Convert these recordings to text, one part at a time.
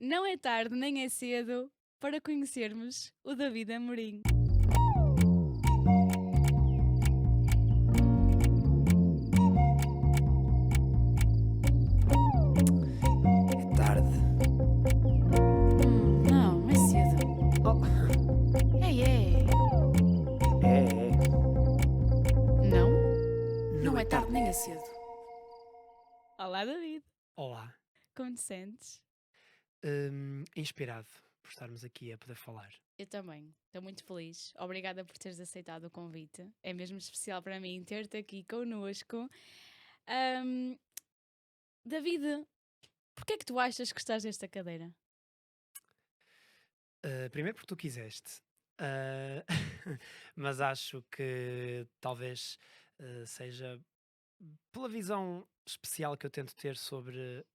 Não é tarde nem é cedo para conhecermos o David Amorim. É tarde. Não, é cedo. Oh, É. é. Não, Não não é é tarde tarde. nem é cedo. Olá, David. Olá. Como te sentes? Inspirado por estarmos aqui a poder falar. Eu também. Estou muito feliz. Obrigada por teres aceitado o convite. É mesmo especial para mim ter-te aqui connosco. Ahm, David, porquê é que tu achas que estás nesta cadeira? Primeiro porque tu quiseste. Ah, mas acho que talvez seja pela visão especial que eu tento ter sobre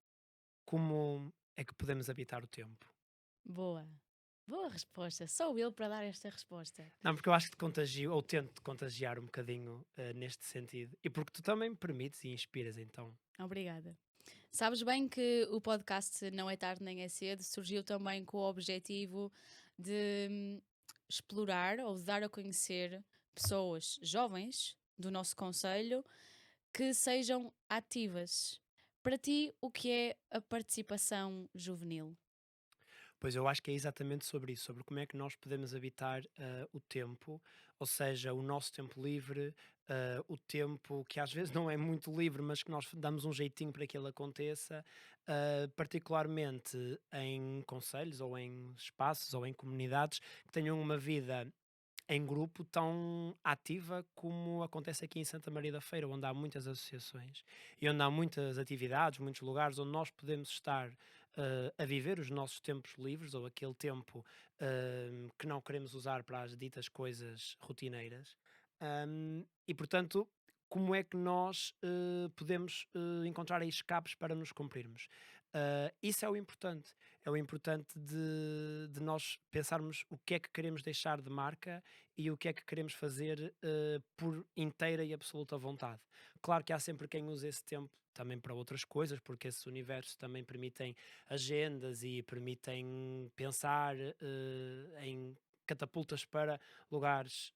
como é que podemos habitar o tempo. Boa. Boa resposta. Sou eu para dar esta resposta. Não, porque eu acho que te contagio, ou tento te contagiar um bocadinho neste sentido. E porque tu também me permites e inspiras, então. Obrigada. Sabes bem que o podcast Não é Tarde Nem é Cedo surgiu também com o objetivo de explorar ou de dar a conhecer pessoas jovens do nosso conselho que sejam ativas. Para ti, o que é a participação juvenil? Pois eu acho que é exatamente sobre isso, sobre como é que nós podemos habitar o tempo, ou seja, o nosso tempo livre, o tempo que às vezes não é muito livre, mas que nós damos um jeitinho para que ele aconteça, particularmente em conselhos ou em espaços ou em comunidades que tenham uma vida em grupo tão ativa como acontece aqui em Santa Maria da Feira, onde há muitas associações e onde há muitas atividades, muitos lugares onde nós podemos estar a viver os nossos tempos livres ou aquele tempo que não queremos usar para as ditas coisas rotineiras. E portanto, como é que nós podemos encontrar aí escapes para nos cumprirmos? Isso é o importante. É o importante de nós pensarmos o que é que queremos deixar de marca e o que é que queremos fazer por inteira e absoluta vontade. Claro que há sempre quem use esse tempo também para outras coisas, porque esses universos também permitem agendas e permitem pensar em catapultas para lugares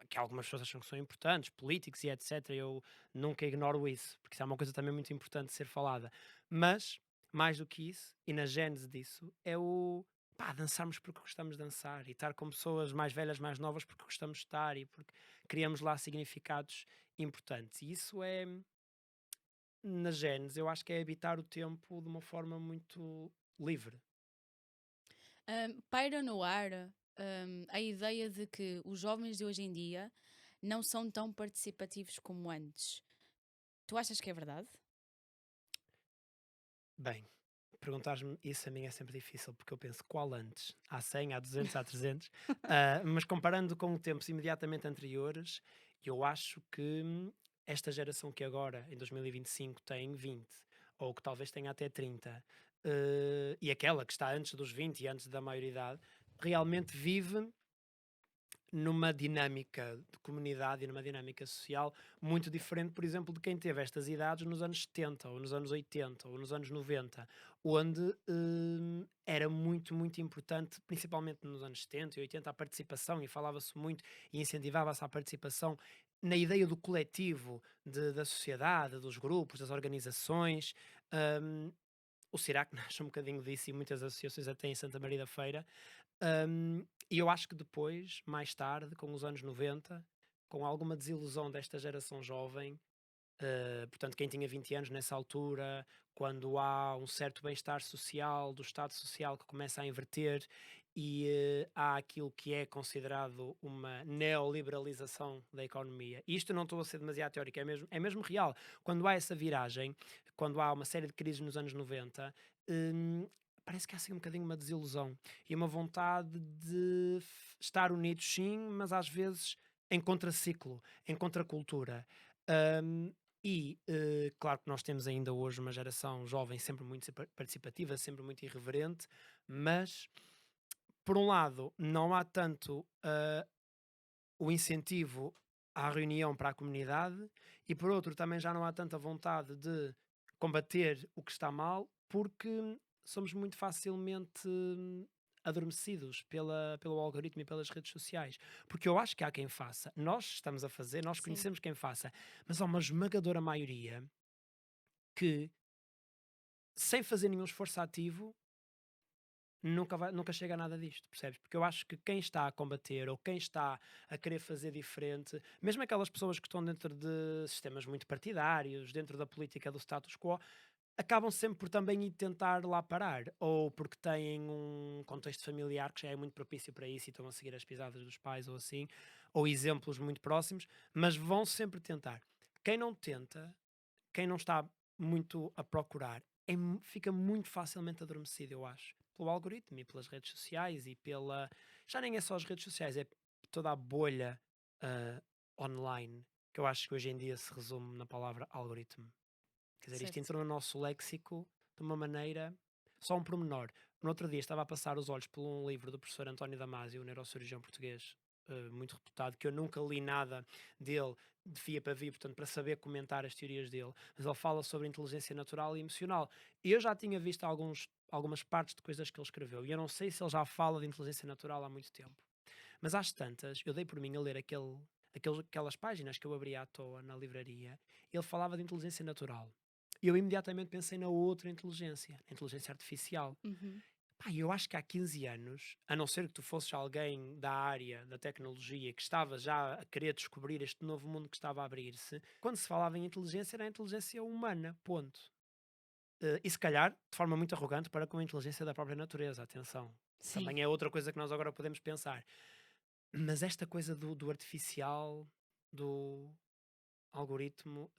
que algumas pessoas acham que são importantes, políticos e etc. Eu nunca ignoro isso, porque isso é uma coisa também muito importante de ser falada. Mas, mais do que isso, e na gênese disso, é o pá, dançarmos porque gostamos de dançar e estar com pessoas mais velhas, mais novas porque gostamos de estar e porque criamos lá significados importantes. E isso é, na gênese, eu acho que é habitar o tempo de uma forma muito livre. Paira no ar a ideia de que os jovens de hoje em dia não são tão participativos como antes. Tu achas que é verdade? Bem, perguntares-me isso a mim é sempre difícil, porque eu penso qual antes? Há 100, há 200, há 300, mas comparando com tempos imediatamente anteriores, eu acho que esta geração que agora, em 2025, tem 20, ou que talvez tenha até 30, e aquela que está antes dos 20 e antes da maioridade, realmente vive numa dinâmica de comunidade e numa dinâmica social muito diferente, por exemplo, de quem teve estas idades nos anos 70, ou nos anos 80, ou nos anos 90, onde era muito, muito importante, principalmente nos anos 70 e 80, a participação, e falava-se muito e incentivava-se a participação na ideia do coletivo, da sociedade, dos grupos, das organizações. hum, o Cirac nasce um bocadinho disso e muitas associações até em Santa Maria da Feira. E eu acho que depois, mais tarde, com os anos 90, com alguma desilusão desta geração jovem, portanto, quem tinha 20 anos nessa altura, quando há um certo bem-estar social, do Estado Social que começa a inverter e há aquilo que é considerado uma neoliberalização da economia. E isto não estou a ser demasiado teórico, é mesmo real. Quando há essa viragem, quando há uma série de crises nos anos 90, hum, parece que há assim um bocadinho uma desilusão e uma vontade de estar unidos, sim, mas às vezes em contraciclo, em contracultura. Hum, claro que nós temos ainda hoje uma geração jovem sempre muito participativa, sempre muito irreverente, mas, por um lado, não há tanto o incentivo à reunião para a comunidade e, por outro, também já não há tanta vontade de combater o que está mal, porque somos muito facilmente adormecidos pelo algoritmo e pelas redes sociais. Porque eu acho que há quem faça, nós estamos a fazer, nós Sim, conhecemos quem faça, mas há uma esmagadora maioria que, sem fazer nenhum esforço ativo, nunca chega a nada disto, percebes? Porque eu acho que quem está a combater ou quem está a querer fazer diferente, mesmo aquelas pessoas que estão dentro de sistemas muito partidários, dentro da política do status quo, acabam sempre por também ir tentar lá parar, ou porque têm um contexto familiar que já é muito propício para isso e estão a seguir as pisadas dos pais ou assim, ou exemplos muito próximos, mas vão sempre tentar. Quem não tenta, quem não está muito a procurar, fica muito facilmente adormecido, eu acho. Pelo algoritmo e pelas redes sociais e pela. Já nem é só as redes sociais, é toda a bolha ah, online, que eu acho que hoje em dia se resume na palavra algoritmo. Quer dizer, isto certo. entrou no nosso léxico de uma maneira. Só um pormenor. No outro dia estava a passar os olhos por um livro do professor António Damasio, um neurocirurgião português muito reputado, que eu nunca li nada dele de fia para via, portanto, para saber comentar as teorias dele, mas ele fala sobre inteligência natural e emocional. Eu já tinha visto algumas partes de coisas que ele escreveu, e eu não sei se ele já fala de inteligência natural há muito tempo. Mas às tantas, eu dei por mim a ler aquelas páginas que eu abri à toa na livraria, ele falava de inteligência natural. E eu imediatamente pensei na outra inteligência, a inteligência artificial. Uhum. Pá, eu acho que há 15 anos, a não ser que tu fosses alguém da área da tecnologia que estava já a querer descobrir este novo mundo que estava a abrir-se, quando se falava em inteligência, era a inteligência humana, ponto. E se calhar, de forma muito arrogante, para com a inteligência da própria natureza, atenção. Sim. Também é outra coisa que nós agora podemos pensar. Mas esta coisa do artificial, do algoritmo,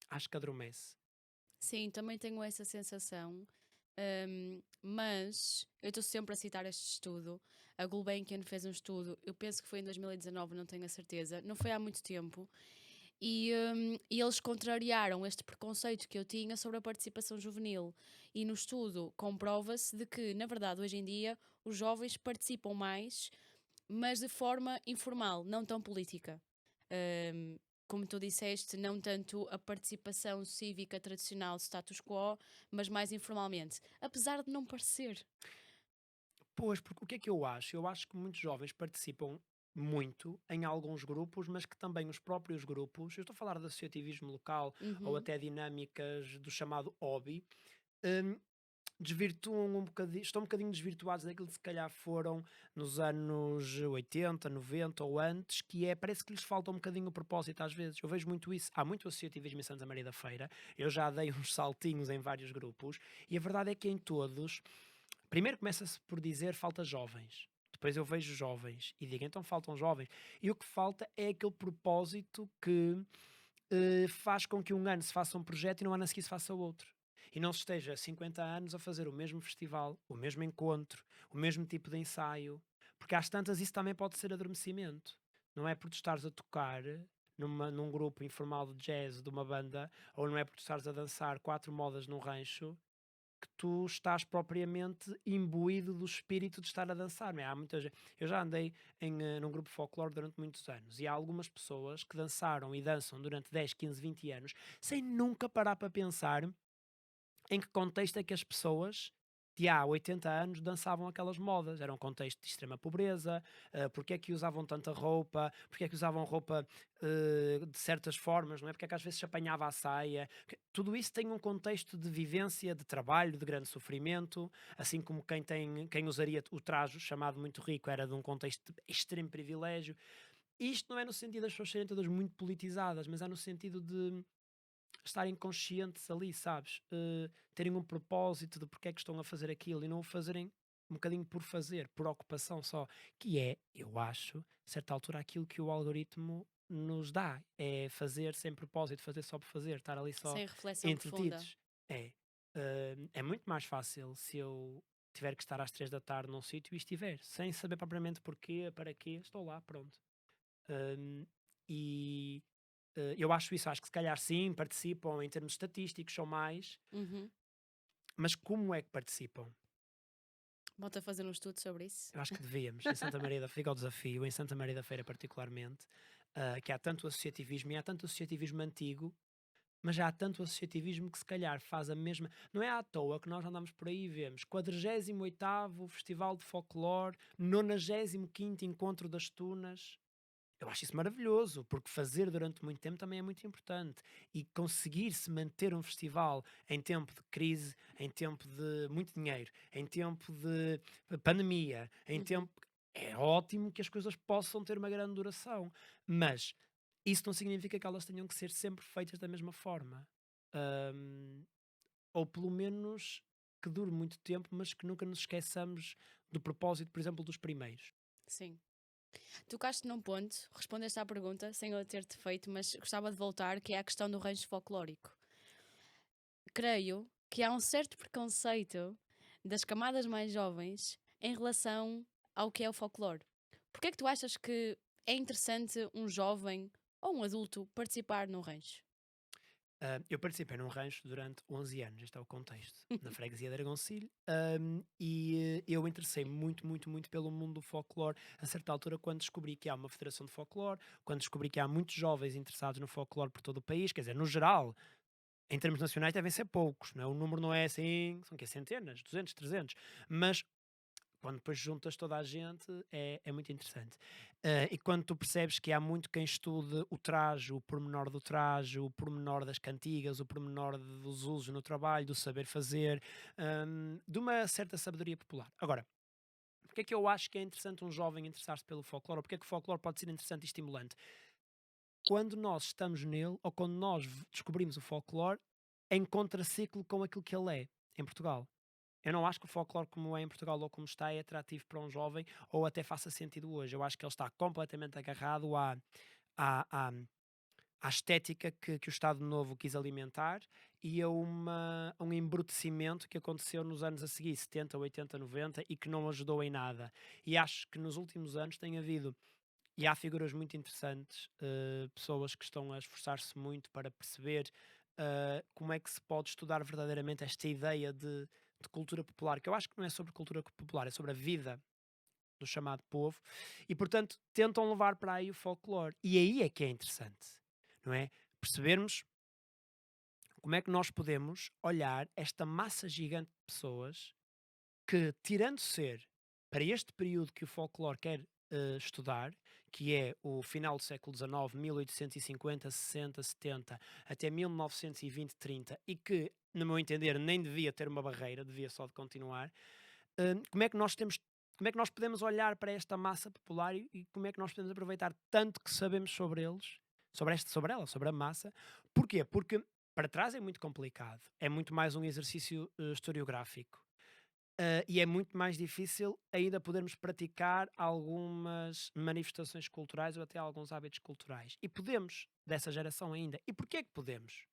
acho que adormece. Sim, também tenho essa sensação. Mas eu estou sempre a citar este estudo. A Gulbenkian fez um estudo, eu penso que foi em 2019, não tenho a certeza, não foi há muito tempo, e eles contrariaram este preconceito que eu tinha sobre a participação juvenil. E no estudo comprova-se de que, na verdade, hoje em dia, os jovens participam mais, mas de forma informal, não tão política. Um, Como tu disseste, não tanto a participação cívica tradicional status quo, mas mais informalmente. Apesar de não parecer. Pois, porque o que é que eu acho? Eu acho que muitos jovens participam muito em alguns grupos, mas que também os próprios grupos, eu estou a falar de associativismo local ou Uhum. até dinâmicas do chamado hobby, hum, desvirtuam um bocadinho, estão um bocadinho desvirtuados daquilo que se calhar foram nos anos 80, 90 ou antes, que é, parece que lhes falta um bocadinho o propósito às vezes. Eu vejo muito isso. Há muito associativismo em Santa Maria da Feira. Eu já dei uns saltinhos em vários grupos e a verdade é que em todos, primeiro começa-se por dizer falta jovens. Depois eu vejo jovens e digo, então faltam jovens. E o que falta é aquele propósito que faz com que um ano se faça um projeto e no ano a seguir se faça outro. E não se esteja 50 anos a fazer o mesmo festival, o mesmo encontro, o mesmo tipo de ensaio. Porque às tantas isso também pode ser adormecimento. Não é por tu estares a tocar num grupo informal de jazz de uma banda, ou não é por tu estares a dançar quatro modas num rancho, que tu estás propriamente imbuído do espírito de estar a dançar. Não é? Há muita gente. Eu já andei num grupo de folclore durante muitos anos e há algumas pessoas que dançaram e dançam durante 10, 15, 20 anos sem nunca parar para pensar em que contexto é que as pessoas de há 80 anos dançavam aquelas modas. Era um contexto de extrema pobreza, porque é que usavam tanta roupa, porque é que usavam roupa de certas formas, não é? Porque é que às vezes se apanhava a saia. Tudo isso tem um contexto de vivência, de trabalho, de grande sofrimento, assim como quem usaria o trajo chamado muito rico era de um contexto de extremo privilégio. Isto não é no sentido das pessoas serem todas muito politizadas, mas é no sentido de estarem conscientes ali, sabes? Terem um propósito de porque é que estão a fazer aquilo e não o fazerem um bocadinho por fazer, por ocupação só. Que é, eu acho, a certa altura, aquilo que o algoritmo nos dá. É fazer sem propósito, fazer só por fazer, estar ali só Sem reflexão profunda. entretidos. É. É muito mais fácil se eu tiver que estar às 3 da tarde num sítio e estiver, sem saber propriamente porquê, para quê, estou lá, pronto. Hum, e eu acho isso, acho que se calhar sim, participam em termos estatísticos, são mais, Uhum. mas como é que participam? Bota a fazer um estudo sobre isso. Eu acho que devíamos, em Santa Maria da Feira, fica ao desafio, em Santa Maria da Feira particularmente, que há tanto associativismo e há tanto associativismo antigo, mas já há tanto associativismo que se calhar faz a mesma. Não é à toa que nós andamos por aí e vemos 48º Festival de Folclore, 95º Encontro das Tunas. Eu acho isso maravilhoso, porque fazer durante muito tempo também é muito importante. E conseguir-se manter um festival em tempo de crise, em tempo de muito dinheiro, em tempo de pandemia, em Uhum. tempo. É ótimo que as coisas possam ter uma grande duração, mas isso não significa que elas tenham que ser sempre feitas da mesma forma. Ahm, ou pelo menos que dure muito tempo, mas que nunca nos esqueçamos do propósito, por exemplo, dos primeiros. Sim. Tocaste num ponto, respondeste à pergunta sem eu ter-te feito, mas gostava de voltar, que é a questão do rancho folclórico. Creio que há um certo preconceito das camadas mais jovens em relação ao que é o folclore. Porquê é que tu achas que é interessante um jovem ou um adulto participar num rancho? Eu participei num rancho durante 11 anos, este é o contexto, na freguesia de Argoncilho, eu interessei muito, muito, muito pelo mundo do folclore a certa altura quando descobri que há uma federação de folclore, quando descobri que há muitos jovens interessados no folclore por todo o país, quer dizer, no geral, em termos nacionais devem ser poucos, não é? O número não é assim, são que centenas, 200, 300, mas quando depois juntas toda a gente é muito interessante. E quando tu percebes que há muito quem estude o traje, o pormenor do traje, o pormenor das cantigas, o pormenor dos usos no trabalho, do saber fazer, de uma certa sabedoria popular. Agora, porque é que eu acho que é interessante um jovem interessar-se pelo folclore? Ou porque é que o folclore pode ser interessante e estimulante? Quando nós estamos nele, ou quando nós descobrimos o folclore, em contraciclo com aquilo que ele é, em Portugal. Eu não acho que o folclore como é em Portugal ou como está é atrativo para um jovem ou até faça sentido hoje. Eu acho que ele está completamente agarrado à, à, à estética que o Estado Novo quis alimentar e a um embrutecimento que aconteceu nos anos a seguir, 70, 80, 90, e que não ajudou em nada. E acho que nos últimos anos tem havido, e há figuras muito interessantes, pessoas que estão a esforçar-se muito para perceber como é que se pode estudar verdadeiramente esta ideia de cultura popular, que eu acho que não é sobre cultura popular, é sobre a vida do chamado povo, e portanto tentam levar para aí o folclore. E aí é que é interessante, não é? Percebermos como é que nós podemos olhar esta massa gigante de pessoas que, tirando ser para este período que o folclore quer estudar, que é o final do século XIX, 1850, 60, 70, até 1920, 30, e que, no meu entender, nem devia ter uma barreira, devia só de continuar, como é que nós temos. Como é que nós podemos olhar para esta massa popular e como é que nós podemos aproveitar tanto que sabemos sobre eles, sobre ela, sobre a massa? Porquê? Porque para trás é muito complicado, é muito mais um exercício historiográfico. E é muito mais difícil ainda podermos praticar algumas manifestações culturais ou até alguns hábitos culturais. E podemos, dessa geração ainda. E porquê é que podemos?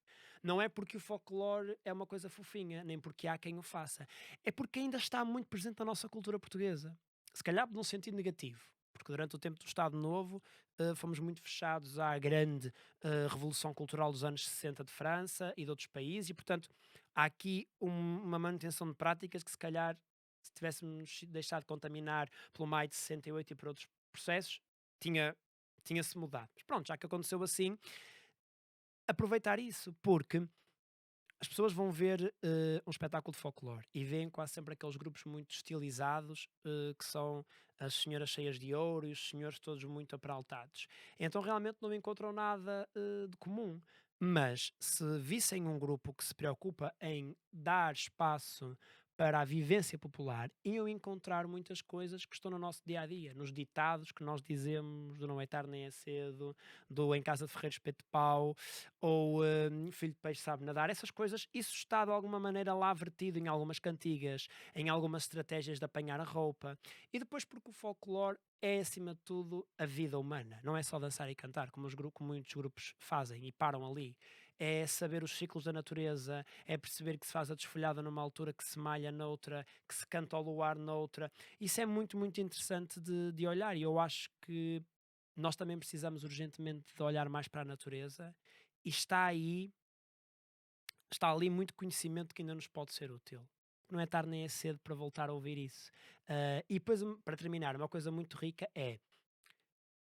Não é porque o folclore é uma coisa fofinha, nem porque há quem o faça. É porque ainda está muito presente na nossa cultura portuguesa. Se calhar num sentido negativo. Porque durante o tempo do Estado Novo fomos muito fechados à grande revolução cultural dos anos 60 de França e de outros países, e portanto há aqui uma manutenção de práticas que se calhar se tivéssemos deixado de contaminar pelo maio de 68 e por outros processos, tinha, tinha-se mudado. Mas pronto, já que aconteceu assim, aproveitar isso, porque as pessoas vão ver um espetáculo de folclore e veem quase sempre aqueles grupos muito estilizados, que são as senhoras cheias de ouro e os senhores todos muito apraltados. Então realmente não encontram nada de comum. Mas se vissem um grupo que se preocupa em dar espaço para a vivência popular, iam encontrar muitas coisas que estão no nosso dia a dia, nos ditados que nós dizemos do não é tarde nem é cedo, do em casa de Ferreiro espeto de pau, ou filho de peixe sabe nadar, essas coisas, isso está de alguma maneira lá vertido em algumas cantigas, em algumas estratégias de apanhar a roupa. E depois porque o folclore é, acima de tudo, a vida humana. Não é só dançar e cantar, como, como muitos grupos fazem e param ali. É saber os ciclos da natureza, é perceber que se faz a desfolhada numa altura, que se malha noutra, que se canta ao luar noutra. Isso é muito, muito interessante de olhar, e eu acho que nós também precisamos urgentemente de olhar mais para a natureza, e está ali muito conhecimento que ainda nos pode ser útil. Não é tarde nem é cedo para voltar a ouvir isso. E depois, para terminar, uma coisa muito rica é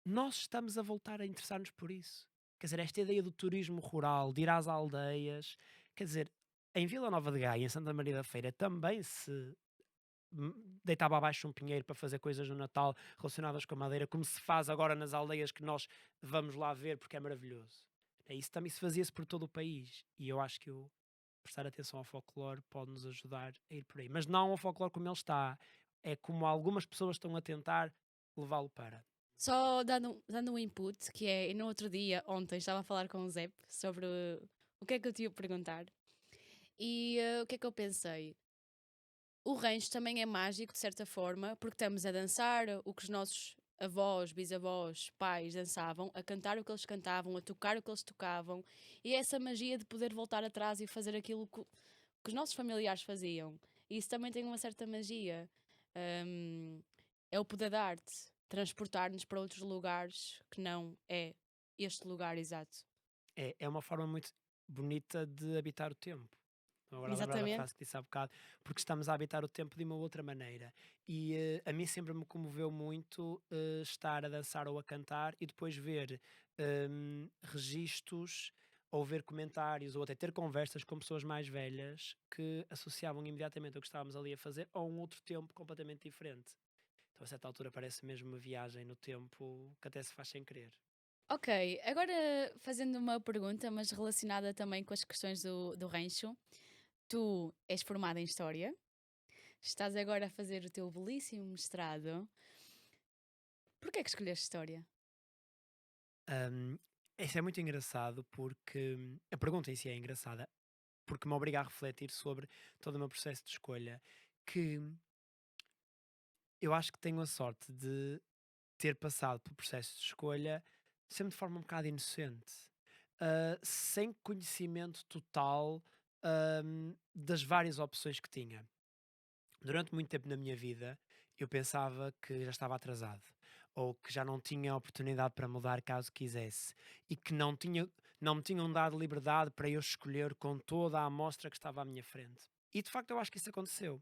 nós estamos a voltar a interessar-nos por isso. Quer dizer, esta ideia do turismo rural, de ir às aldeias, quer dizer, em Vila Nova de Gaia, em Santa Maria da Feira, também se deitava abaixo um pinheiro para fazer coisas no Natal relacionadas com a madeira, como se faz agora nas aldeias que nós vamos lá ver porque é maravilhoso. Isso também se fazia-se por todo o país. E eu acho que o prestar atenção ao folclore pode nos ajudar a ir por aí. Mas não ao folclore como ele está. É como algumas pessoas estão a tentar levá-lo para. Só dando um input, que é, e no outro dia, ontem, estava a falar com o Zé sobre o que é que eu te ia perguntar. E o que é que eu pensei? O rancho também é mágico, de certa forma, porque estamos a dançar o que os nossos avós, bisavós, pais dançavam, a cantar o que eles cantavam, a tocar o que eles tocavam, e é essa magia de poder voltar atrás e fazer aquilo que os nossos familiares faziam. E isso também tem uma certa magia. Hum, é o poder da arte, transportar-nos para outros lugares que não é este lugar exato. É uma forma muito bonita de habitar o tempo. Estou agora a lembrar da Exatamente. frase que disse há bocado, porque estamos a habitar o tempo de uma outra maneira. E a mim sempre me comoveu muito estar a dançar ou a cantar e depois ver registros ou ver comentários ou até ter conversas com pessoas mais velhas que associavam imediatamente o que estávamos ali a fazer a um outro tempo completamente diferente. Então a certa altura parece mesmo uma viagem no tempo que até se faz sem querer. Ok, agora fazendo uma pergunta, mas relacionada também com as questões do rancho. Tu és formada em História, estás agora a fazer o teu belíssimo mestrado. Porquê é que escolheste História? Hum, Isso é muito engraçado porque a pergunta em si é engraçada, porque me obriga a refletir sobre todo o meu processo de escolha, que eu acho que tenho a sorte de ter passado pelo processo de escolha sempre de forma um bocado inocente, sem conhecimento total, das várias opções que tinha. Durante muito tempo na minha vida, eu pensava que já estava atrasado, ou que já não tinha oportunidade para mudar caso quisesse, e que não me tinham dado liberdade para eu escolher com toda a amostra que estava à minha frente. E de facto eu acho que isso aconteceu.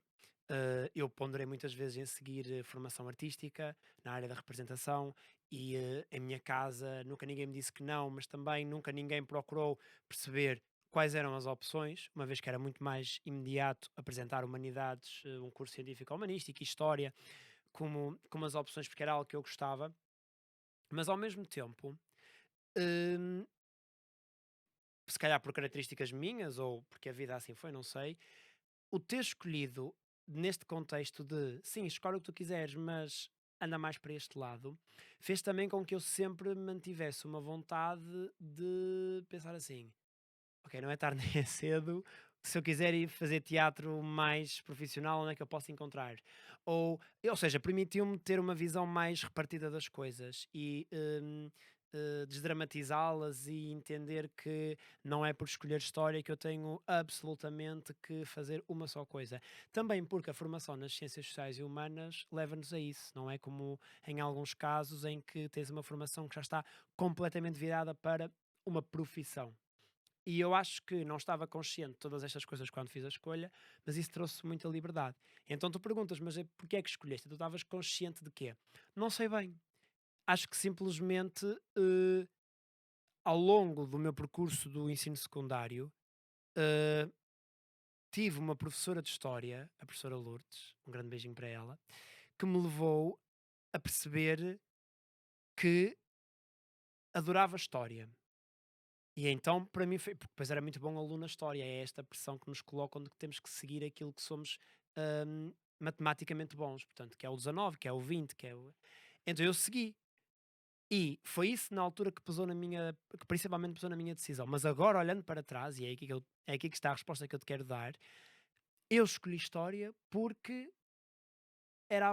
Eu ponderei muitas vezes em seguir formação artística na área da representação e em minha casa nunca ninguém me disse que não, mas também nunca ninguém procurou perceber quais eram as opções, uma vez que era muito mais imediato apresentar humanidades, um curso científico humanístico e história, como as opções, porque era algo que eu gostava, mas ao mesmo tempo, hum, se calhar por características minhas ou porque a vida assim foi, não sei, o ter escolhido neste contexto de sim, escolhe o que tu quiseres, mas anda mais para este lado, fez também com que eu sempre mantivesse uma vontade de pensar assim: ok, não é tarde nem é cedo. Se eu quiser ir fazer teatro mais profissional, onde é que eu posso encontrar? Ou seja, permitiu-me ter uma visão mais repartida das coisas e desdramatizá-las e entender que não é por escolher história que eu tenho absolutamente que fazer uma só coisa. Também porque a formação nas ciências sociais e humanas leva-nos a isso, não é como em alguns casos em que tens uma formação que já está completamente virada para uma profissão. E eu acho que não estava consciente de todas estas coisas quando fiz a escolha, mas isso trouxe muita liberdade. Então tu perguntas, mas porquê é que escolheste? Tu estavas consciente de quê? Não sei bem. Acho que simplesmente ao longo do meu percurso do ensino secundário eh, tive uma professora de História, a professora Lourdes, um grande beijinho para ela, que me levou a perceber que adorava História. E então, para mim, foi, porque depois era muito bom aluno na história, é esta pressão que nos colocam de que temos que seguir aquilo que somos matematicamente bons, portanto, que é o 19, que é o 20, que é o. Então eu segui. E foi isso na altura que pesou na minha, que principalmente pesou na minha decisão. Mas agora, olhando para trás, e é aqui que está a resposta que eu te quero dar, eu escolhi história porque era,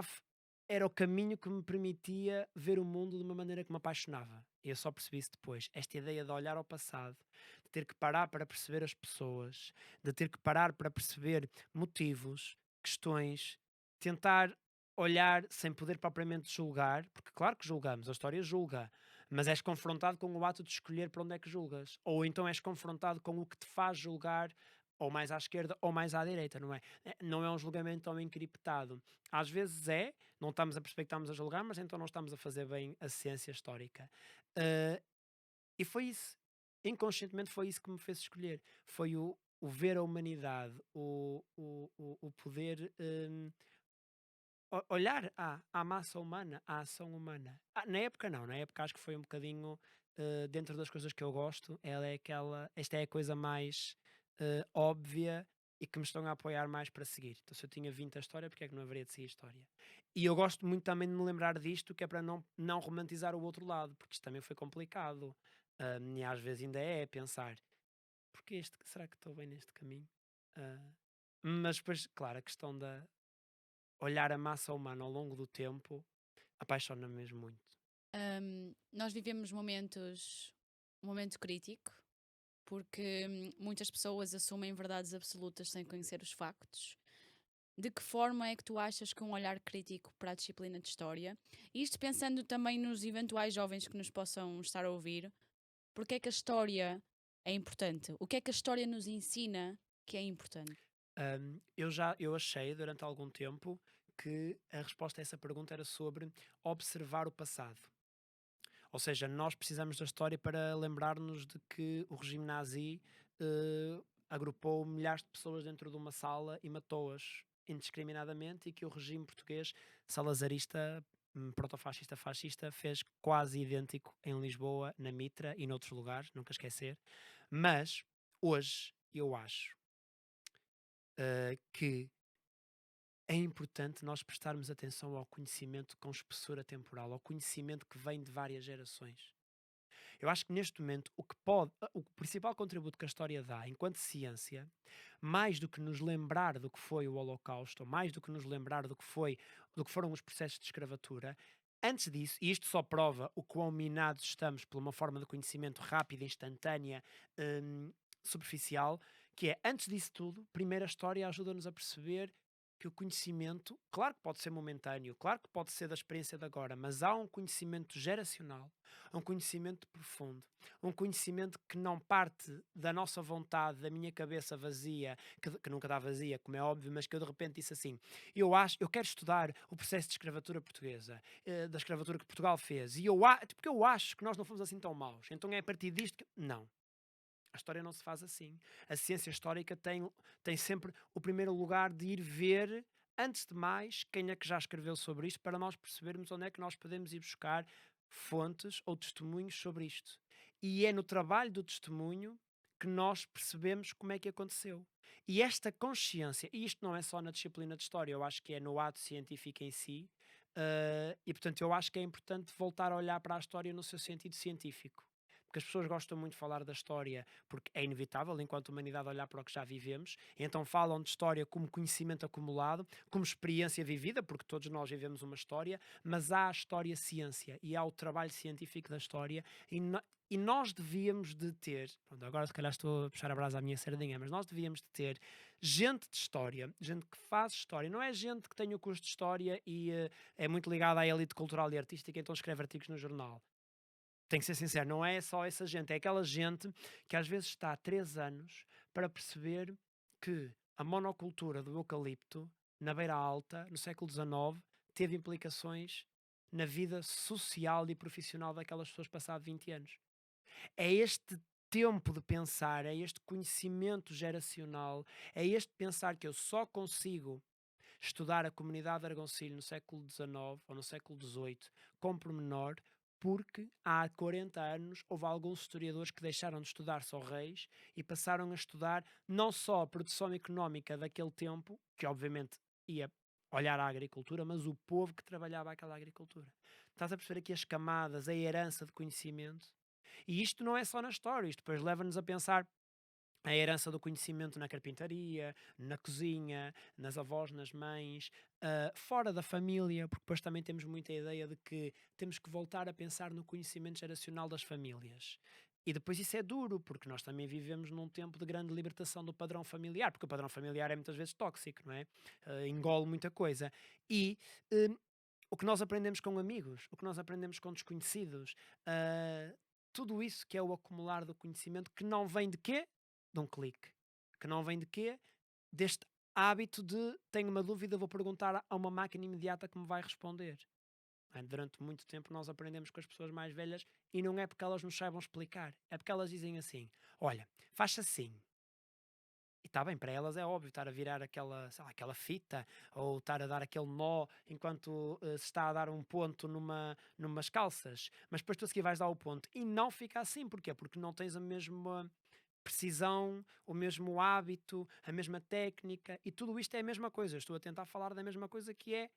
era o caminho que me permitia ver o mundo de uma maneira que me apaixonava. E eu só percebi isso depois. Esta ideia de olhar ao passado, de ter que parar para perceber as pessoas, de ter que parar para perceber motivos, questões, tentar olhar sem poder propriamente julgar, porque claro que julgamos, a história julga, mas és confrontado com o ato de escolher para onde é que julgas, ou então és confrontado com o que te faz julgar, ou mais à esquerda ou mais à direita, não é? Não é um julgamento tão encriptado. Às vezes é, não estamos a perceber que estamos a julgar, mas então não estamos a fazer bem a ciência histórica. Eh, e foi isso. inconscientemente foi isso que me fez escolher. Foi o ver a humanidade, o poder olhar à massa humana, à ação humana. Na época não, na época acho que foi um bocadinho dentro das coisas que eu gosto, ela é aquela, esta é a coisa mais óbvia e que me estão a apoiar mais para seguir. Então, se eu tinha 20 a história, porque é que não haveria de seguir a história? E eu gosto muito também de me lembrar disto, que é para não romantizar o outro lado, porque isto também foi complicado. E às vezes ainda é pensar, porque será que estou bem neste caminho? Ah, mas depois, claro, a questão da olhar a massa humana ao longo do tempo apaixona-me mesmo muito. Nós vivemos um momento crítico, porque muitas pessoas assumem verdades absolutas sem conhecer os factos. De que forma é que tu achas que um olhar crítico para a disciplina de história, e isto pensando também nos eventuais jovens que nos possam estar a ouvir, porque é que a história é importante? O que é que a história nos ensina que é importante? Eu achei durante algum tempo que a resposta a essa pergunta era sobre observar o passado. Ou seja, nós precisamos da história para lembrar-nos de que o regime nazi agrupou milhares de pessoas dentro de uma sala e matou-as indiscriminadamente, e que o regime português salazarista, protofascista, fascista, fez quase idêntico em Lisboa, na Mitra e noutros lugares, nunca esquecer. Mas hoje eu acho que é importante nós prestarmos atenção ao conhecimento com espessura temporal, ao conhecimento que vem de várias gerações. Eu acho que neste momento o principal contributo que a história dá enquanto ciência, mais do que nos lembrar do que foi o Holocausto, ou mais do que nos lembrar do que foram os processos de escravatura, antes disso, e isto só prova o quão minados estamos por uma forma de conhecimento rápida, instantânea, superficial, que é, antes disso tudo, primeiro a história ajuda-nos a perceber que o conhecimento, claro que pode ser momentâneo, claro que pode ser da experiência de agora, mas há um conhecimento geracional, um conhecimento profundo, um conhecimento que não parte da nossa vontade, da minha cabeça vazia, que nunca está vazia, como é óbvio, mas que eu de repente disse assim: eu quero estudar o processo de escravatura portuguesa, da escravatura que Portugal fez, porque eu acho que nós não fomos assim tão maus, então é a partir disto que. Não. A história não se faz assim. A ciência histórica tem sempre o primeiro lugar de ir ver, antes de mais, quem é que já escreveu sobre isto, para nós percebermos onde é que nós podemos ir buscar fontes ou testemunhos sobre isto. E é no trabalho do testemunho que nós percebemos como é que aconteceu. E esta consciência, e isto não é só na disciplina de história, eu acho que é no ato científico em si, e portanto eu acho que é importante voltar a olhar para a história no seu sentido científico. Porque as pessoas gostam muito de falar da história, porque é inevitável, enquanto humanidade, olhar para o que já vivemos. Então falam de história como conhecimento acumulado, como experiência vivida, porque todos nós vivemos uma história, mas há a história-ciência e há o trabalho científico da história, e nós devíamos de ter, pronto, agora se calhar estou a puxar a brasa à minha sardinha, mas nós devíamos de ter gente de história, gente que faz história, não é gente que tem o curso de história e é muito ligada à elite cultural e artística, então escreve artigos no jornal. Tem que ser sincero, não é só essa gente, é aquela gente que às vezes está há 3 anos para perceber que a monocultura do eucalipto, na Beira Alta, no século XIX, teve implicações na vida social e profissional daquelas pessoas passado 20 anos. É este tempo de pensar, é este conhecimento geracional, é este pensar que eu só consigo estudar a comunidade de Argoncilho no século XIX ou no século XVIII com pormenor, porque há 40 anos houve alguns historiadores que deixaram de estudar só reis e passaram a estudar não só a produção económica daquele tempo, que obviamente ia olhar a agricultura, mas o povo que trabalhava aquela agricultura. Estás a perceber aqui as camadas, a herança de conhecimento? E isto não é só na história, isto depois leva-nos a pensar a herança do conhecimento na carpintaria, na cozinha, nas avós, nas mães, fora da família, porque depois também temos muita ideia de que temos que voltar a pensar no conhecimento geracional das famílias. E depois isso é duro, porque nós também vivemos num tempo de grande libertação do padrão familiar, porque o padrão familiar é muitas vezes tóxico, não é? Engole muita coisa. E o que nós aprendemos com amigos, o que nós aprendemos com desconhecidos, tudo isso que é o acumular do conhecimento, que não vem de quê? De um clique. Que não vem de quê? Deste hábito de tenho uma dúvida, vou perguntar a uma máquina imediata que me vai responder. não é? Durante muito tempo nós aprendemos com as pessoas mais velhas e não é porque elas nos saibam explicar, é porque elas dizem assim: olha, faz assim. E está bem, para elas é óbvio estar a virar aquela, sei lá, aquela fita ou estar a dar aquele nó enquanto se está a dar um ponto numas calças, mas depois tu a seguir vais dar o ponto e não fica assim, porquê? Porque não tens a mesma precisão, o mesmo hábito, a mesma técnica e tudo isto é a mesma coisa. Eu estou a tentar falar da mesma coisa que é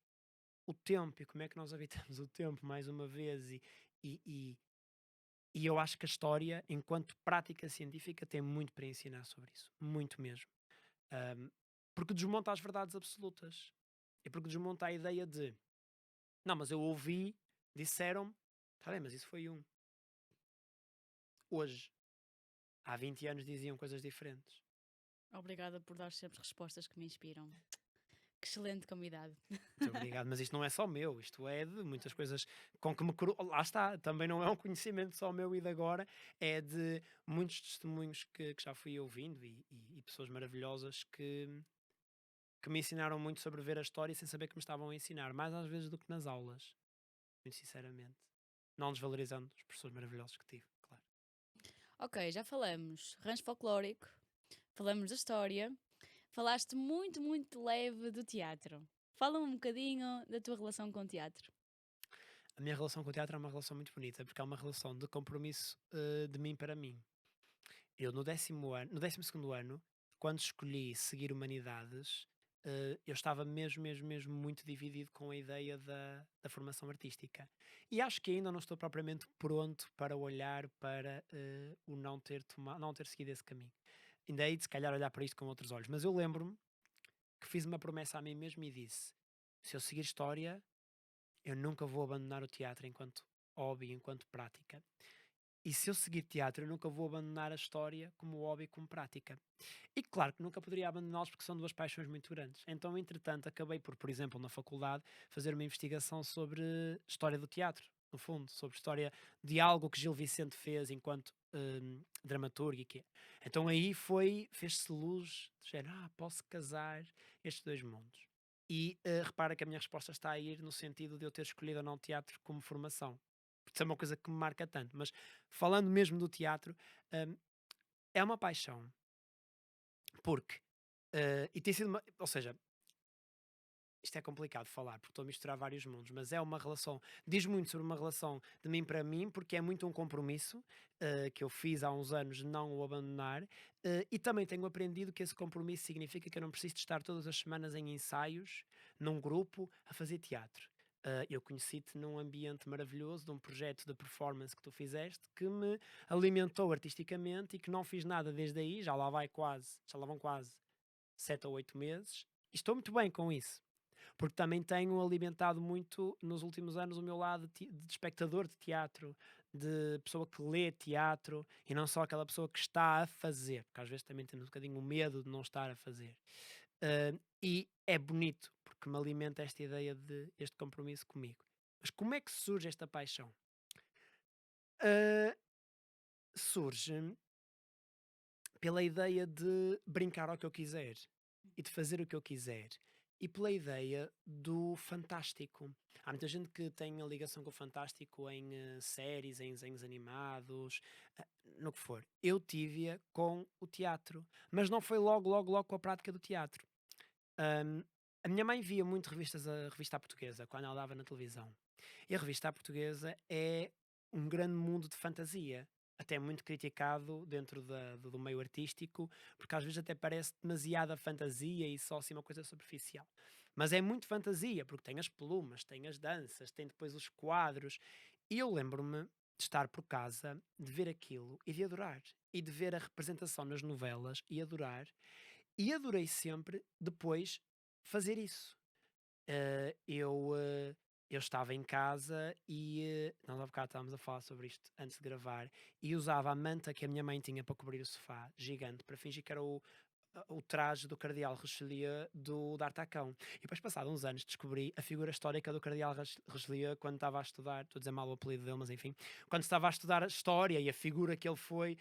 o tempo e como é que nós habitamos o tempo mais uma vez e, e, e eu acho que a história, enquanto prática científica, tem muito para ensinar sobre isso, muito mesmo. Ahm, Porque desmonta as verdades absolutas. E porque desmonta a ideia de não, mas eu ouvi, disseram-me, está bem, mas isso foi um. Hoje, há 20 anos diziam coisas diferentes. Obrigada por dar sempre respostas que me inspiram. Que excelente convidado. Muito obrigado, mas isto não é só meu, isto é de muitas coisas com que lá está, também não é um conhecimento só meu e de agora, é de muitos testemunhos que já fui ouvindo e pessoas maravilhosas que me ensinaram muito sobre ver a história sem saber que me estavam a ensinar, mais às vezes do que nas aulas, muito sinceramente. Não desvalorizando os professores maravilhosos que tive, claro. Ok, já falamos rancho folclórico, falamos da história, falaste muito, muito leve do teatro. Fala-me um bocadinho da tua relação com o teatro. A minha relação com o teatro é uma relação muito bonita, porque é uma relação de compromisso de mim para mim. Eu no 12º ano, quando escolhi seguir humanidades, eu estava mesmo muito dividido com a ideia da formação artística. E acho que ainda não estou propriamente pronto para olhar para o não ter seguido esse caminho. Ainda hei de se calhar olhar para isto com outros olhos. Mas eu lembro-me que fiz uma promessa a mim mesmo e disse: se eu seguir história, eu nunca vou abandonar o teatro enquanto hobby, enquanto prática. E se eu seguir teatro, eu nunca vou abandonar a história como hobby, como prática. E claro que nunca poderia abandoná-los porque são duas paixões muito grandes. Então, entretanto, acabei por exemplo, na faculdade, fazer uma investigação sobre história do teatro, no fundo, sobre história de algo que Gil Vicente fez enquanto dramaturgo e quê. Então aí fez-se luz, de género, posso casar estes dois mundos. E repara que a minha resposta está a ir no sentido de eu ter escolhido ou não teatro como formação. Porque isso é uma coisa que me marca tanto. Mas falando mesmo do teatro, hum, é uma paixão. Porque, e tem sido ou seja, isto é complicado de falar, porque estou a misturar vários mundos, mas é uma relação, diz muito sobre uma relação de mim para mim, porque é muito um compromisso que eu fiz há uns anos não o abandonar, e também tenho aprendido que esse compromisso significa que eu não preciso de estar todas as semanas em ensaios, num grupo, a fazer teatro. Eu conheci-te num ambiente maravilhoso, de um projeto de performance que tu fizeste, que me alimentou artisticamente e que não fiz nada desde aí, já lá vão quase 7 ou 8 meses, e estou muito bem com isso. Porque também tenho alimentado muito nos últimos anos o meu lado de espectador de teatro, de pessoa que lê teatro e não só aquela pessoa que está a fazer, porque às vezes também temos um bocadinho o medo de não estar a fazer. E é bonito, porque me alimenta esta ideia de este compromisso comigo. Mas como é que surge esta paixão? Ah, Surge pela ideia de brincar ao que eu quiser e de fazer o que eu quiser. E pela ideia do fantástico. Há muita gente que tem a ligação com o fantástico em séries, em desenhos animados, ah, no que for. Eu tive-a com o teatro, mas não foi logo com a prática do teatro. Ahm, a minha mãe via muito a revista à portuguesa quando ela dava na televisão. E a revista à portuguesa é um grande mundo de fantasia, até muito criticado dentro do meio artístico, porque às vezes até parece demasiada fantasia e só assim uma coisa superficial. Mas é muito fantasia, porque tem as plumas, tem as danças, tem depois os quadros. E eu lembro-me de estar por casa, de ver aquilo e de adorar. E de ver a representação nas novelas e adorar. E adorei sempre depois fazer isso. Eu estava em casa e nós há bocado estávamos a falar sobre isto antes de gravar e usava a manta que a minha mãe tinha para cobrir o sofá, gigante, para fingir que era o traje do Cardeal Richelieu do D'Artacão. E depois, passados uns anos, descobri a figura histórica do Cardeal Richelieu quando estava a estudar, estou a dizer mal o apelido dele, mas enfim, quando estava a estudar a história e a figura que ele foi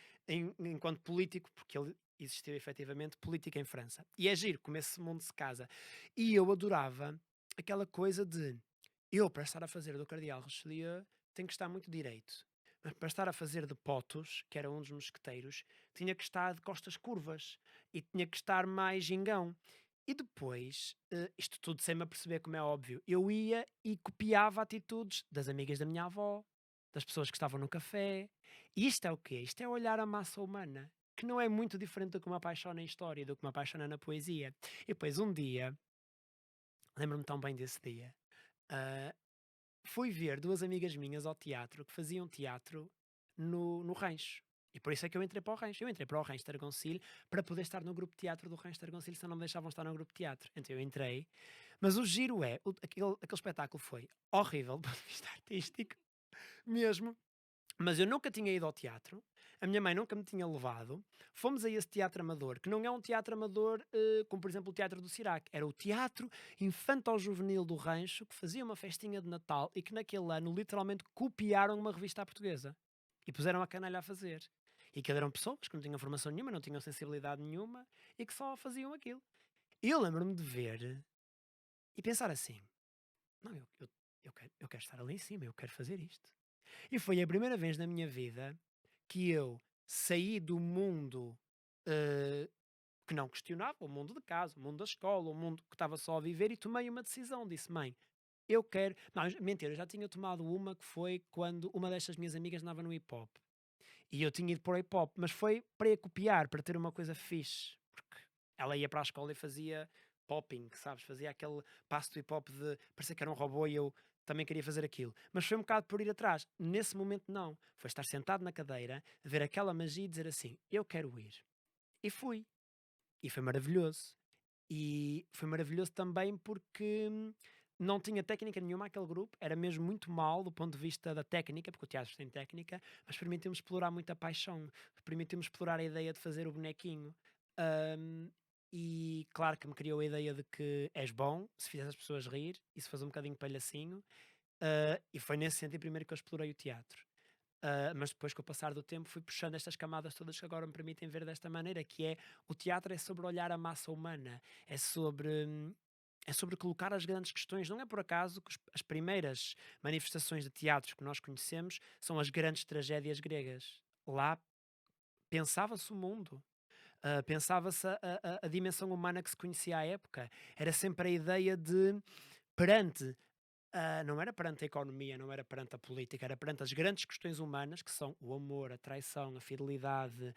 enquanto político, porque ele existiu efetivamente política em França. E é giro como esse mundo se casa. E eu adorava aquela coisa de Eu, para estar a fazer do Cardeal Richelieu, tenho que estar muito direito. Mas para estar a fazer de Potos, que era um dos mosqueteiros, tinha que estar de costas curvas e tinha que estar mais gingão. E depois, isto tudo sem me aperceber, como é óbvio, eu ia e copiava atitudes das amigas da minha avó, das pessoas que estavam no café. E isto é o quê? Isto é olhar a massa humana, que não é muito diferente do que me apaixona em história, do que me apaixona na poesia. E depois, um dia, lembro-me tão bem desse dia, ah, fui ver duas amigas minhas ao teatro que faziam teatro no Rancho. E por isso é que eu entrei para o Rancho. Eu entrei para o Rancho de Argoncilho para poder estar no grupo de teatro do Rancho de Argoncilho, senão não me deixavam estar no grupo de teatro. Então eu entrei. Mas o giro é, aquele espetáculo foi horrível do ponto de vista artístico, mesmo. Mas eu nunca tinha ido ao teatro, a minha mãe nunca me tinha levado. Fomos a esse teatro amador, que não é um teatro amador como, por exemplo, o Teatro do Cirac. Era o Teatro Infanto-Juvenil do Rancho, que fazia uma festinha de Natal e que naquele ano literalmente copiaram uma revista à portuguesa. E puseram a canalha a fazer. E que eram pessoas que não tinham formação nenhuma, não tinham sensibilidade nenhuma e que só faziam aquilo. E eu lembro-me de ver e pensar assim: não, eu quero estar ali em cima, eu quero fazer isto. E foi a primeira vez na minha vida que eu saí do mundo eh, que não questionava, o mundo de casa, o mundo da escola, o mundo que estava só a viver e tomei uma decisão. Disse, mãe, eu quero. Não, mentira, eu já tinha tomado uma que foi quando uma destas minhas amigas andava no hip hop. E eu tinha ido para o hip hop, mas foi para ir copiar, para ter uma coisa fixe. Porque ela ia para a escola e fazia popping, sabes? Fazia aquele passo do hip hop de parecer que era um robô e eu também queria fazer aquilo. Mas foi um bocado por ir atrás. Nesse momento, não. Foi estar sentado na cadeira, ver aquela magia e dizer assim: eu quero ir. E fui. E foi maravilhoso. E foi maravilhoso também porque não tinha técnica nenhuma aquele grupo, era mesmo muito mal do ponto de vista da técnica, porque o teatro tem técnica, mas permitiu-me explorar muita paixão, permitiu-me explorar a ideia de fazer o bonequinho. Ahm, e claro que me criou a ideia de que és bom se fizeres as pessoas rir e se faz um bocadinho palhacinho. E foi nesse sentido primeiro que eu explorei o teatro. Mas depois, com o passar do tempo, fui puxando estas camadas todas que agora me permitem ver desta maneira, que é o teatro é sobre olhar a massa humana, é sobre, é sobre colocar as grandes questões. Não é por acaso que as primeiras manifestações de teatro que nós conhecemos são as grandes tragédias gregas. Lá pensava-se o mundo. Pensava-se a dimensão humana que se conhecia à época. Era sempre a ideia de, perante não era perante a economia, não era perante a política, era perante as grandes questões humanas, que são o amor, a traição, a fidelidade.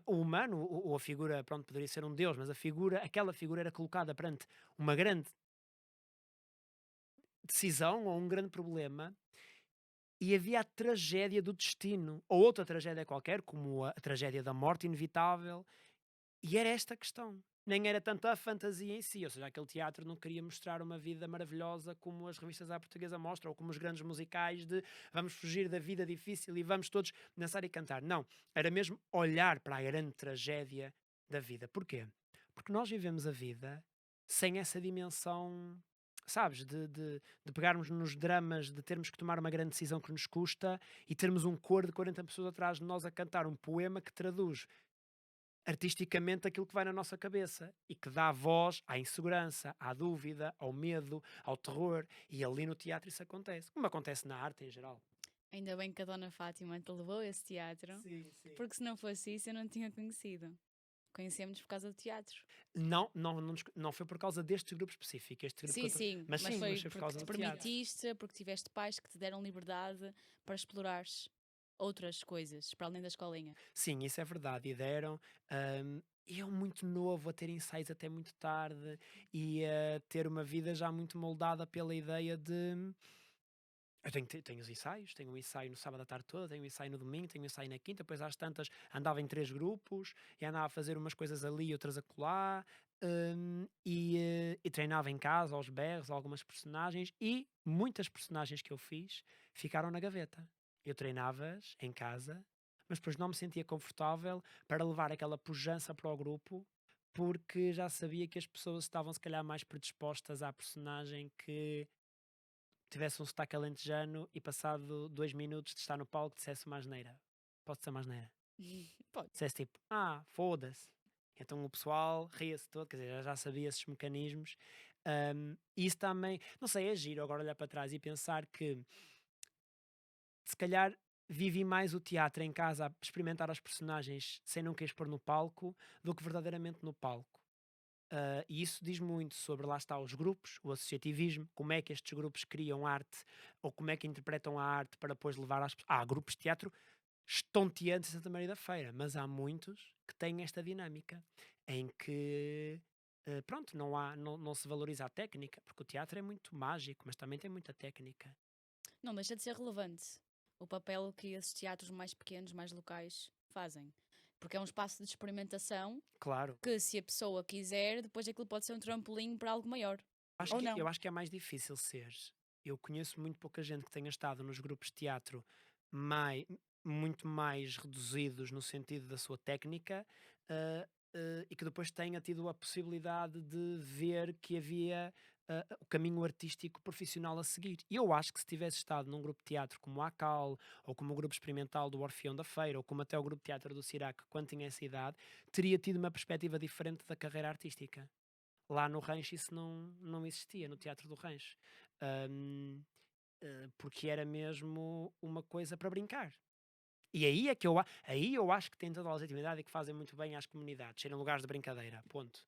O humano, ou a figura, pronto, poderia ser um Deus, mas a figura, aquela figura era colocada perante uma grande decisão ou um grande problema e havia a tragédia do destino, ou outra tragédia qualquer, como a tragédia da morte inevitável. E era esta a questão. Nem era tanto a fantasia em si, ou seja, aquele teatro não queria mostrar uma vida maravilhosa como as revistas à portuguesa mostram, ou como os grandes musicais de vamos fugir da vida difícil e vamos todos dançar e cantar. Não, era mesmo olhar para a grande tragédia da vida. Porquê? Porque nós vivemos a vida sem essa dimensão, sabes, de pegarmos nos dramas, de termos que tomar uma grande decisão que nos custa e termos um coro de 40 pessoas atrás de nós a cantar um poema que traduz artisticamente aquilo que vai na nossa cabeça e que dá voz à insegurança, à dúvida, ao medo, ao terror. E ali no teatro isso acontece, como acontece na arte em geral. Ainda bem que a Dona Fátima te levou a esse teatro, Sim, sim. porque se não fosse isso eu não tinha conhecido. Conhecemos por causa do teatro. Não foi por causa deste grupo específico, este grupo que Sim, eu sim, mas mas sim, mas foi foi por porque causa te do teatro. permitiste, porque tiveste pais que te deram liberdade para explorares outras coisas, para além da escolinha. Sim, isso é verdade, e deram. E eu muito novo, a ter ensaios até muito tarde e a ter uma vida já muito moldada pela ideia de eu tenho os ensaios, tenho um ensaio no sábado à tarde toda, tenho um ensaio no domingo, tenho um ensaio na quinta, depois às tantas andava em 3 grupos e andava a fazer umas coisas ali e outras acolá, e treinava em casa aos berros algumas personagens e muitas personagens que eu fiz ficaram na gaveta. Eu treinava-as em casa, mas depois não me sentia confortável para levar aquela pujança para o grupo, porque já sabia que as pessoas estavam se calhar mais predispostas à personagem que tivesse um sotaque alentejano e passado 2 minutos de estar no palco dissesse uma asneira. Posso dizer uma asneira? Pode. Dissesse tipo, foda-se. Então o pessoal ria-se todo, quer dizer, já sabia esses mecanismos. E isso também, não sei, é giro agora olhar para trás e pensar que se calhar vivi mais o teatro em casa a experimentar as personagens sem nunca as pôr no palco do que verdadeiramente no palco. E isso diz muito sobre, lá está, os grupos, o associativismo, como é que estes grupos criam arte ou como é que interpretam a arte para depois levar às pessoas. Há grupos de teatro estonteantes em Santa Maria da Feira, mas há muitos que têm esta dinâmica em que, pronto, não se valoriza a técnica, porque o teatro é muito mágico, mas também tem muita técnica. Não deixa de ser relevante o papel que esses teatros mais pequenos, mais locais, fazem. Porque é um espaço de experimentação Claro. que, se a pessoa quiser, depois aquilo pode ser um trampolim para algo maior. Ou Eu não. acho que é mais difícil ser. Eu conheço muito pouca gente que tenha estado nos grupos de teatro mai muito mais reduzidos no sentido da sua técnica, e que depois tenha tido a possibilidade de ver que havia, o caminho artístico profissional a seguir. E eu acho que se tivesse estado num grupo de teatro como a ACAL, ou como o grupo experimental do Orfeão da Feira, ou como até o grupo de teatro do Cirac, quando tinha essa idade, teria tido uma perspectiva diferente da carreira artística. Lá no Rancho isso não existia, no Teatro do Rancho. Hum, Porque era mesmo uma coisa para brincar. E aí é que aí eu acho que tem toda a legitimidade e que fazem muito bem às comunidades, serem lugares de brincadeira, ponto.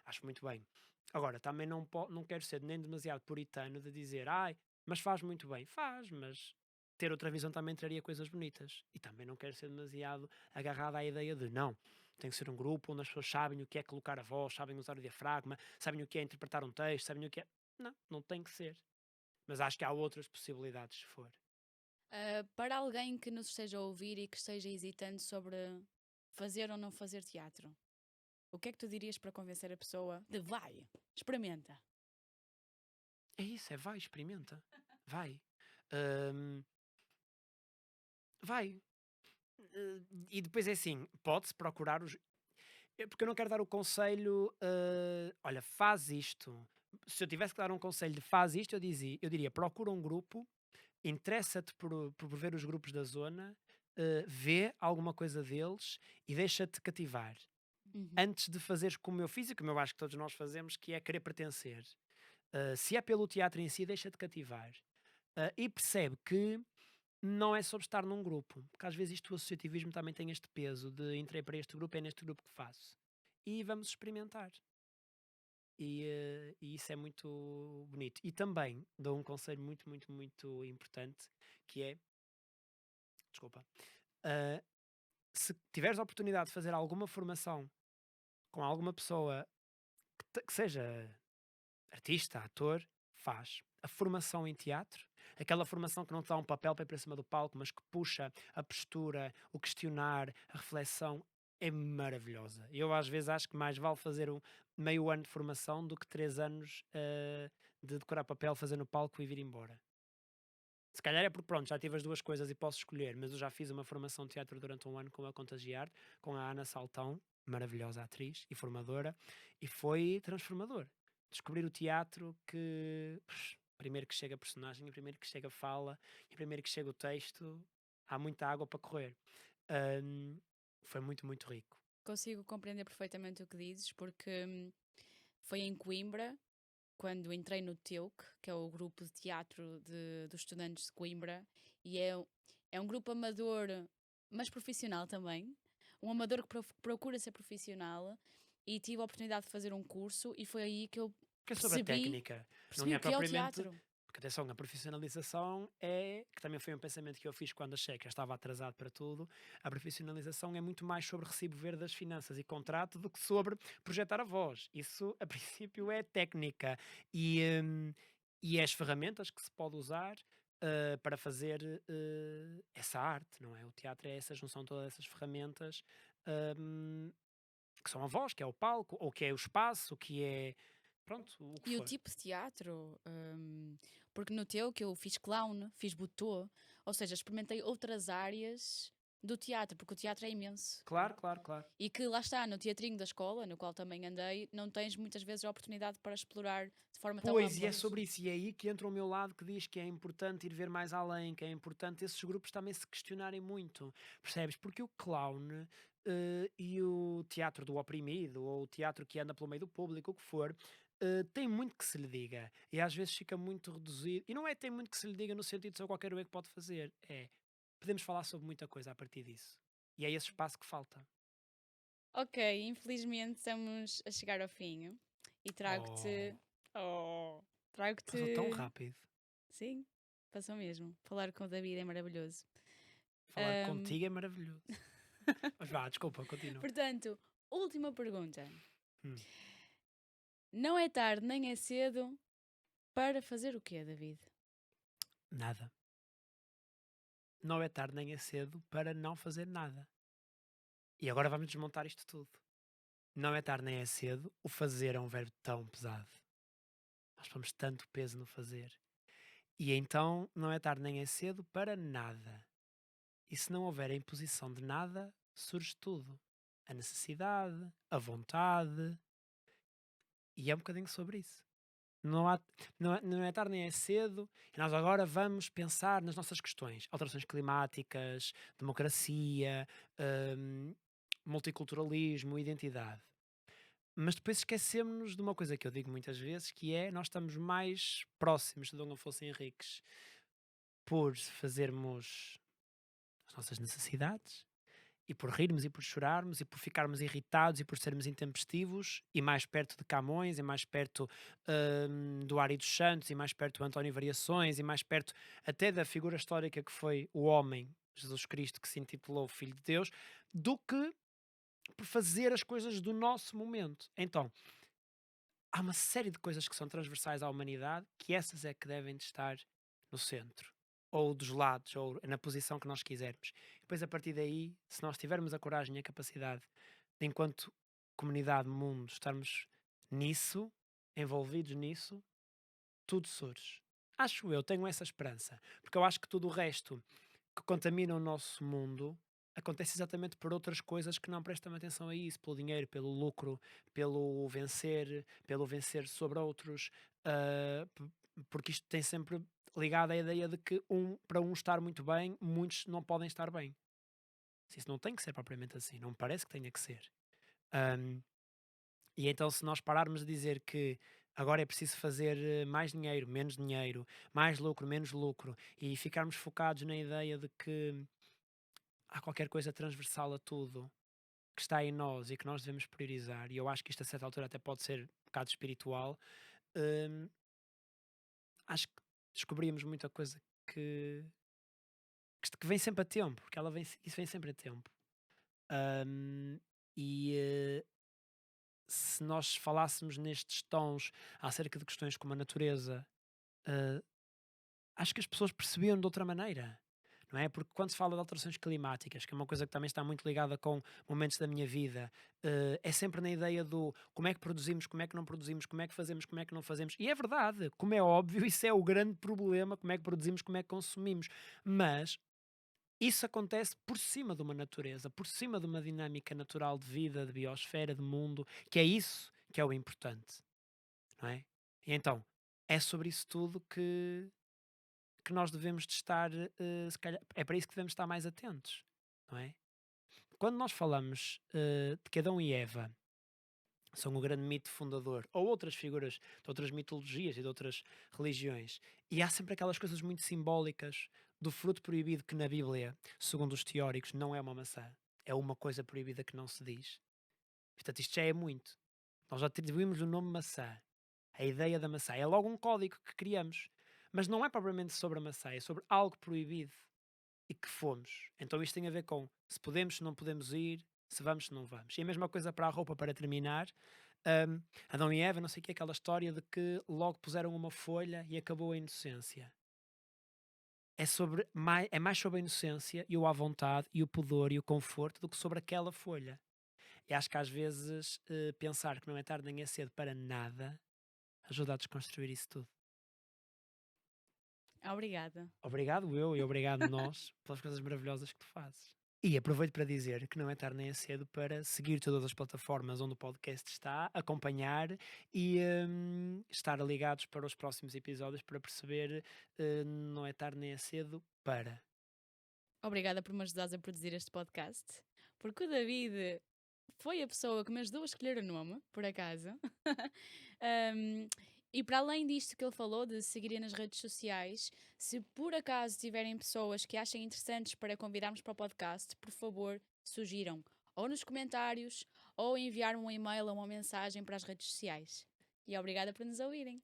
Acho muito bem. Agora, também não quero ser nem demasiado puritano de dizer, ai, mas faz muito bem. Faz, mas ter outra visão também traria coisas bonitas. E também não quero ser demasiado agarrado à ideia de, não, tem que ser um grupo onde as pessoas sabem o que é colocar a voz, sabem usar o diafragma, sabem o que é interpretar um texto, sabem o que é. Não tem que ser. Mas acho que há outras possibilidades, se for. Para alguém que nos esteja a ouvir e que esteja hesitante sobre fazer ou não fazer teatro, o que é que tu dirias para convencer a pessoa de vai, experimenta? É isso, é vai, experimenta. Vai. Hum, Vai. E depois é assim, pode-se procurar os. Porque eu não quero dar o conselho, olha, faz isto. Se eu tivesse que dar um conselho de faz isto, eu diria, procura um grupo, interessa-te por ver os grupos da zona, vê alguma coisa deles e deixa-te cativar. Uhum. Antes de fazeres como eu fiz e como eu acho que todos nós fazemos, que é querer pertencer. Se é pelo teatro em si, deixa-te cativar. E percebe que não é sobre estar num grupo, porque às vezes isto o associativismo também tem este peso de entrei para este grupo, é neste grupo que faço. E vamos experimentar. E isso é muito bonito. E também dou um conselho muito, muito, muito importante, que é, desculpa, ah, se tiveres a oportunidade de fazer alguma formação com alguma pessoa que seja artista, ator, faz. A formação em teatro, aquela formação que não te dá um papel para ir para cima do palco, mas que puxa a postura, o questionar, a reflexão, é maravilhosa. Eu às vezes acho que mais vale fazer um meio ano de formação do que 3 anos de decorar papel, fazer no palco e vir embora. Se calhar é porque, pronto, já tive as duas coisas e posso escolher, mas eu já fiz uma formação de teatro durante um ano com a Contagiar, com a Ana Saltão, maravilhosa atriz e formadora, e foi transformador. Descobrir o teatro que, primeiro que chega a personagem, e primeiro que chega a fala, e primeiro que chega o texto, há muita água para correr. Hum, Foi muito, muito rico. Consigo compreender perfeitamente o que dizes, porque foi em Coimbra, quando entrei no TEUC, que é o grupo de teatro dos estudantes de Coimbra, e é um grupo amador, mas profissional também. Um amador que procura ser profissional, e tive a oportunidade de fazer um curso, e foi aí que eu Porque é sobre a percebi, técnica, não percebi é o que é o propriamente. teatro. Porque atenção, a profissionalização é, que também foi um pensamento que eu fiz quando achei que já estava atrasado para tudo, a profissionalização é muito mais sobre recibo verde das finanças e contrato do que sobre projetar a voz. Isso, a princípio, é técnica e é as ferramentas que se pode usar para fazer essa arte, não é? O teatro é essa junção de todas essas ferramentas hum, que são a voz, que é o palco, ou que é o espaço, que é, pronto, o que E o for. tipo de teatro, porque no teu que eu fiz clown, fiz butô, ou seja, experimentei outras áreas do teatro, porque o teatro é imenso. Claro, claro, claro. E que lá está, no teatrinho da escola, no qual também andei, não tens muitas vezes a oportunidade para explorar de forma tão Pois, e é ampla. sobre isso, e é aí que entra o meu lado que diz que é importante ir ver mais além, que é importante esses grupos também se questionarem muito, percebes? Porque o clown e o teatro do oprimido, ou o teatro que anda pelo meio do público, o que for, tem muito que se lhe diga. E às vezes fica muito reduzido. E não é tem muito que se lhe diga no sentido de só qualquer um é que pode fazer. É, podemos falar sobre muita coisa a partir disso. E é esse espaço que falta. Ok, infelizmente estamos a chegar ao fim e trago-te. Oh, Oh! passou tão Trago-te. rápido. Sim, passou mesmo. Falar com o David é maravilhoso. Falar Ahm, contigo é maravilhoso. Mas vá, desculpa, continua. Portanto, última pergunta. Hum, Não é tarde nem é cedo para fazer o quê, David? nada. Não é tarde nem é cedo para não fazer nada. E agora vamos desmontar isto tudo. Não é tarde nem é cedo. O fazer é um verbo tão pesado. Nós pomos tanto peso no fazer. E então não é tarde nem é cedo para nada. E se não houver a imposição de nada, surge tudo. A necessidade, a vontade. E é um bocadinho sobre isso. Não, há, não é tarde nem é cedo. E nós agora vamos pensar nas nossas questões. Alterações climáticas, democracia, hum, multiculturalismo, identidade. Mas depois esquecemos de uma coisa que eu digo muitas vezes, que é nós estamos mais próximos de Dom Afonso Henriques por fazermos as nossas necessidades e por rirmos e por chorarmos e por ficarmos irritados e por sermos intempestivos e mais perto de Camões e mais perto do Ari dos Santos e mais perto do António Variações e mais perto até da figura histórica que foi o homem, Jesus Cristo, que se intitulou Filho de Deus, do que por fazer as coisas do nosso momento. Então, há uma série de coisas que são transversais à humanidade que essas é que devem de estar no centro, ou dos lados, ou na posição que nós quisermos. Depois, a partir daí, se nós tivermos a coragem e a capacidade de, enquanto comunidade, mundo, estarmos nisso, envolvidos nisso, tudo surge. Acho eu, tenho essa esperança. Porque eu acho que tudo o resto que contamina o nosso mundo acontece exatamente por outras coisas que não prestam atenção a isso, pelo dinheiro, pelo lucro, pelo vencer sobre outros, porque isto tem sempre ligado à ideia de que para um estar muito bem, muitos não podem estar bem. Isso não tem que ser propriamente assim, não me parece que tenha que ser. Ahm, e então, se nós pararmos de dizer que agora é preciso fazer mais dinheiro, mais lucro, menos lucro, e ficarmos focados na ideia de que há qualquer coisa transversal a tudo que está em nós e que nós devemos priorizar, e eu acho que isto a certa altura até pode ser um bocado espiritual, hum, acho que descobrimos muita coisa que, que vem sempre a tempo, porque isso vem sempre a tempo. Hum, e se nós falássemos nestes tons acerca de questões como a natureza, eh, acho que as pessoas percebiam de outra maneira. Não é? Porque quando se fala de alterações climáticas, que é uma coisa que também está muito ligada com momentos da minha vida, é sempre na ideia do como é que produzimos, como é que não produzimos, como é que fazemos, como é que não fazemos. E é verdade, como é óbvio, isso é o grande problema, como é que produzimos, como é que consumimos. Mas isso acontece por cima de uma natureza, por cima de uma dinâmica natural de vida, de biosfera, de mundo, que é isso que é o importante, não é? E então, é sobre isso tudo que nós devemos de estar, se calhar, é para isso que devemos estar mais atentos, não é? Quando nós falamos de que Adão e Eva são o grande mito fundador, ou outras figuras de outras mitologias e de outras religiões, e há sempre aquelas coisas muito simbólicas do fruto proibido que na Bíblia, segundo os teóricos, não é uma maçã, é uma coisa proibida que não se diz. Portanto, isto já é muito. Nós já atribuímos o nome maçã, a ideia da maçã. É logo um código que criamos. Mas não é propriamente sobre a maçã, é sobre algo proibido e que fomos. Então isto tem a ver com se podemos, se não podemos ir, se vamos, se não vamos. E a mesma coisa para a roupa, para terminar. Adão e Eva, não sei o que, aquela história de que logo puseram uma folha e acabou a inocência. É mais sobre a inocência e o à vontade e o pudor e o conforto do que sobre aquela folha. E acho que às vezes pensar que não é tarde nem é cedo para nada ajuda a desconstruir isso tudo. Obrigada. Obrigado eu e obrigado nós pelas coisas maravilhosas que tu fazes. E aproveito para dizer que não é tarde nem é cedo para seguir todas as plataformas onde o podcast está, acompanhar e estar ligados para os próximos episódios para perceber não é tarde nem é cedo para. Obrigada por me ajudares a produzir este podcast. Porque o David foi a pessoa que me ajudou a escolher o nome, por acaso. Um, e para além disto que ele falou, de seguirem nas redes sociais, se por acaso tiverem pessoas que achem interessantes para convidarmos para o podcast, por favor, sugiram. Ou nos comentários, ou enviar um e-mail ou uma mensagem para as redes sociais. E obrigada por nos ouvirem.